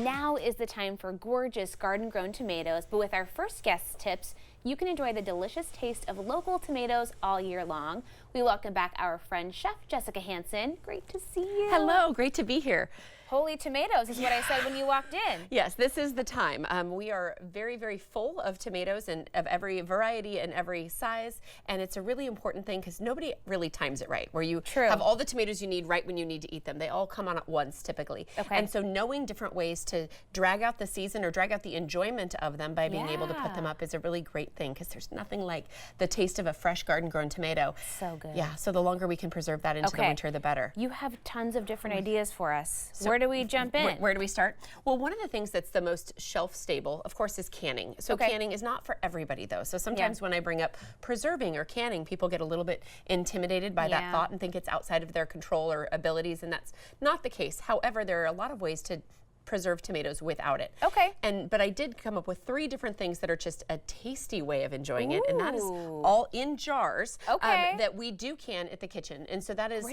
Now is the time for gorgeous garden-grown tomatoes, but with our first guest tips, you can enjoy the delicious taste of local tomatoes all year long. We welcome back our friend Chef Jessica Hansen. Great to see you. Hello, great to be here. Holy tomatoes is what I said when you walked in. Yes, this is the time. We are very, very full of tomatoes and of every variety and every size, and it's a really important thing because nobody really times it right, where you have all the tomatoes you need right when you need to eat them. They all come on at once typically. Okay. And so knowing different ways to drag out the season or drag out the enjoyment of them by being able to put them up is a really great thing, because there's nothing like the taste of a fresh garden-grown tomato. So good. Yeah, so the longer we can preserve that into the winter, the better. You have tons of different ideas for us. So where do we jump in? Where do we start? Well, one of the things that's the most shelf stable, of course, is canning. So canning is not for everybody, though. So sometimes when I bring up preserving or canning, people get a little bit intimidated by that thought and think it's outside of their control or abilities, and that's not the case. However, there are a lot of ways to preserve tomatoes without it. Okay. But I did come up with 3 different things that are just a tasty way of enjoying it, and that is all in jars that we do can at the kitchen. And so that is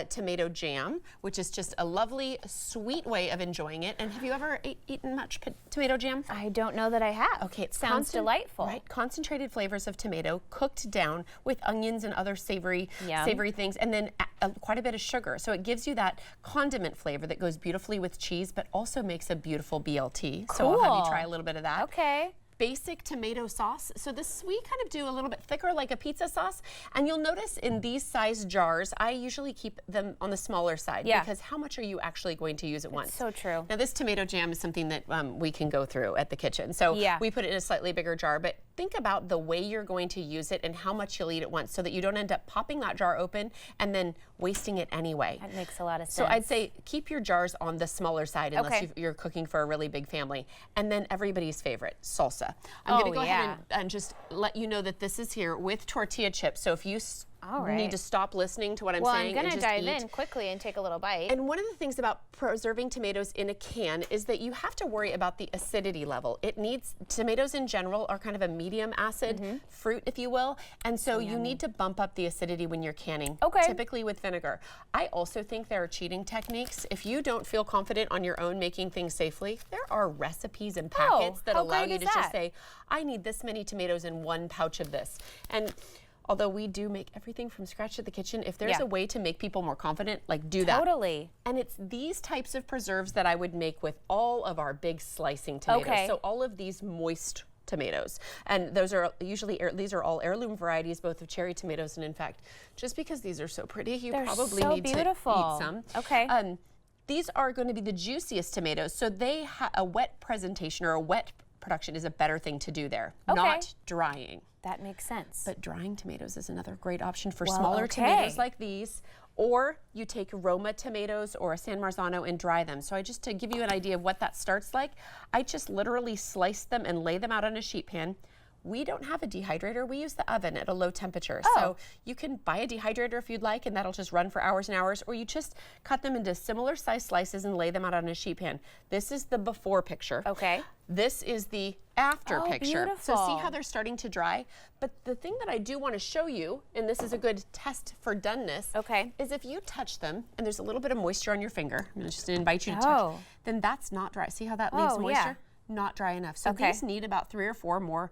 tomato jam, which is just a lovely, sweet way of enjoying it. And have you ever eaten much tomato jam? I don't know that I have. Okay, it sounds delightful. Right, concentrated flavors of tomato cooked down with onions and other savory things, and then quite a bit of sugar. So it gives you that condiment flavor that goes beautifully with cheese, but also makes a beautiful BLT. Cool. So I'll have you try a little bit of that. Okay. Basic tomato sauce. So this we kind of do a little bit thicker, like a pizza sauce. And you'll notice in these size jars, I usually keep them on the smaller side because how much are you actually going to use at once? So true. Now this tomato jam is something that we can go through at the kitchen. So we put it in a slightly bigger jar, but think about the way you're going to use it and how much you'll eat at once, so that you don't end up popping that jar open and then wasting it anyway. That makes a lot of sense. So I'd say keep your jars on the smaller side unless you're cooking for a really big family. And then everybody's favorite, salsa. I'm going to go ahead and just let you know that this is here with tortilla chips. So if you need to stop listening to what I'm saying. I'm going to dive in quickly and take a little bite. And one of the things about preserving tomatoes in a can is that you have to worry about the acidity level. Tomatoes in general are kind of a medium acid fruit, if you will. And so you need to bump up the acidity when you're canning, typically with vinegar. I also think there are cheating techniques. If you don't feel confident on your own making things safely, there are recipes and packets that allow you to just say, I need this many tomatoes in 1 pouch of this. And although we do make everything from scratch at the kitchen, if there's a way to make people more confident, like do that. Totally. And it's these types of preserves that I would make with all of our big slicing tomatoes. So all of these moist tomatoes. And those are usually, these are all heirloom varieties, both of cherry tomatoes. And in fact, just because these are so pretty, you probably need to eat some. Okay. These are going to be the juiciest tomatoes. So they a wet presentation or a wet production is a better thing to do there, not drying. That makes sense. But drying tomatoes is another great option for smaller tomatoes like these. Or you take Roma tomatoes or a San Marzano and dry them. So to give you an idea of what that starts like, I just literally slice them and lay them out on a sheet pan. We don't have a dehydrator. We use the oven at a low temperature. So you can buy a dehydrator if you'd like, and that'll just run for hours and hours, or you just cut them into similar size slices and lay them out on a sheet pan. This is the before picture. Okay. This is the after picture. Beautiful. So see how they're starting to dry? But the thing that I do want to show you, and this is a good test for doneness, is if you touch them and there's a little bit of moisture on your finger, I'm just going to invite you to touch, then that's not dry. See how that leaves moisture? Not dry enough. So these need about 3 or 4 more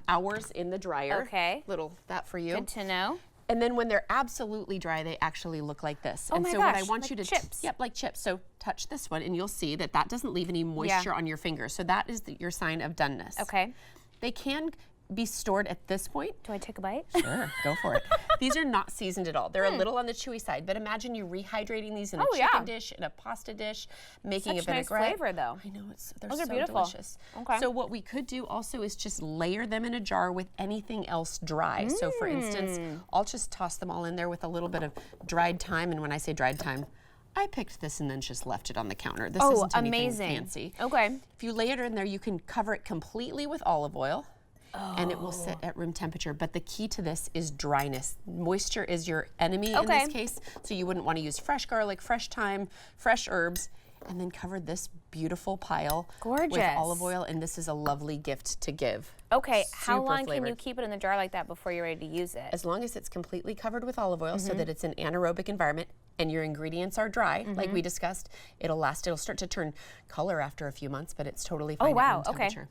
hours in the dryer. Okay. Little that for you. Good to know. And then when they're absolutely dry, they actually look like this. Oh and my so gosh, what I want like you to chips. Yep, like chips. So touch this one and you'll see that that doesn't leave any moisture on your finger. So that is your sign of doneness. Okay. They can be stored at this point. Do I take a bite? Sure, go for it. These are not seasoned at all. They're a little on the chewy side, but imagine you rehydrating these in a chicken dish, in a pasta dish, making a vinaigrette. Nice flavor, though. I know, they're Those so are beautiful. delicious. Okay. So what we could do also is just layer them in a jar with anything else dry. So for instance, I'll just toss them all in there with a little bit of dried thyme, and when I say dried thyme, I picked this and then just left it on the counter. This isn't anything fancy. Okay. If you lay it in there, you can cover it completely with olive oil. And it will sit at room temperature. But the key to this is dryness. Moisture is your enemy in this case, so you wouldn't want to use fresh garlic, fresh thyme, fresh herbs. and then covered this beautiful pile with olive oil, and this is a lovely gift to give. Okay, how long can you keep it in the jar like that before you're ready to use it? As long as it's completely covered with olive oil so that it's an anaerobic environment. and your ingredients are dry, like we discussed, it'll start to turn color after a few months, but it's totally fine at room temperature.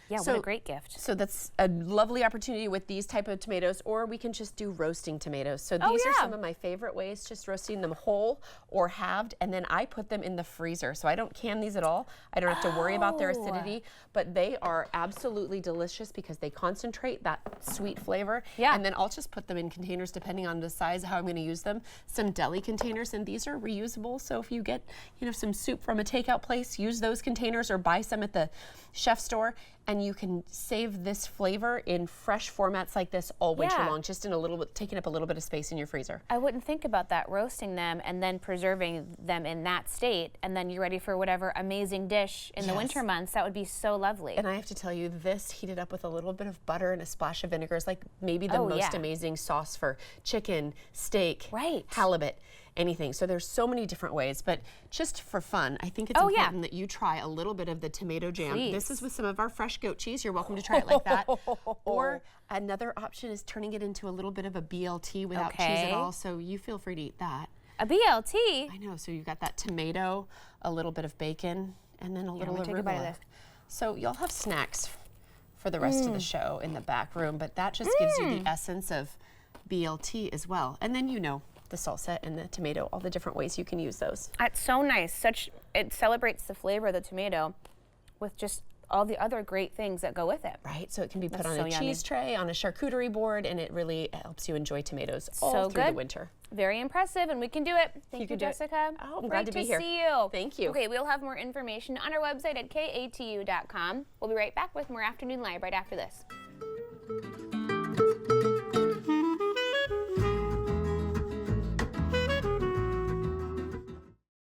Yeah, what a great gift. So that's a lovely opportunity with these type of tomatoes, or we can just do roasting tomatoes. So these are some of my favorite ways, just roasting them whole or halved, and then I put them in the freezer. So I don't can these at all. I don't have to worry about their acidity, but they are absolutely delicious because they concentrate that sweet flavor. Yeah. And then I'll just put them in containers depending on the size, how I'm going to use them. Some deli containers, and these are reusable. So if you get, some soup from a takeout place, use those containers or buy some at the chef store. And you can save this flavor in fresh formats like this all winter long, just in a little bit, taking up a little bit of space in your freezer. I wouldn't think about that, roasting them and then preserving them in that state, and then you're ready for whatever amazing dish in the winter months. That would be so lovely. And I have to tell you, this heated up with a little bit of butter and a splash of vinegar is like maybe the most amazing sauce for chicken, steak, halibut, anything. So there's so many different ways, but just for fun, I think it's important that you try a little bit of the tomato jam. Please. This is with some of our fresh goat cheese. You're welcome to try it like that. Or another option is turning it into a little bit of a BLT without cheese at all. So you feel free to eat that. A BLT? I know. So you've got that tomato, a little bit of bacon, and then a little take a bite of arugula. this. So you'll have snacks for the rest of the show in the back room, but that just gives you the essence of BLT as well. And then the salsa and the tomato, all the different ways you can use those. It's so nice. It celebrates the flavor of the tomato with just all the other great things that go with it. Right, so it can be put on a cheese tray, on a charcuterie board, and it really helps you enjoy tomatoes all So through the good. winter. Very impressive, and we can do it. Thank you, Jessica. Oh, I'm glad to be here. Great to see you. Thank you. Okay, we'll have more information on our website at katu.com. We'll be right back with more Afternoon Live right after this.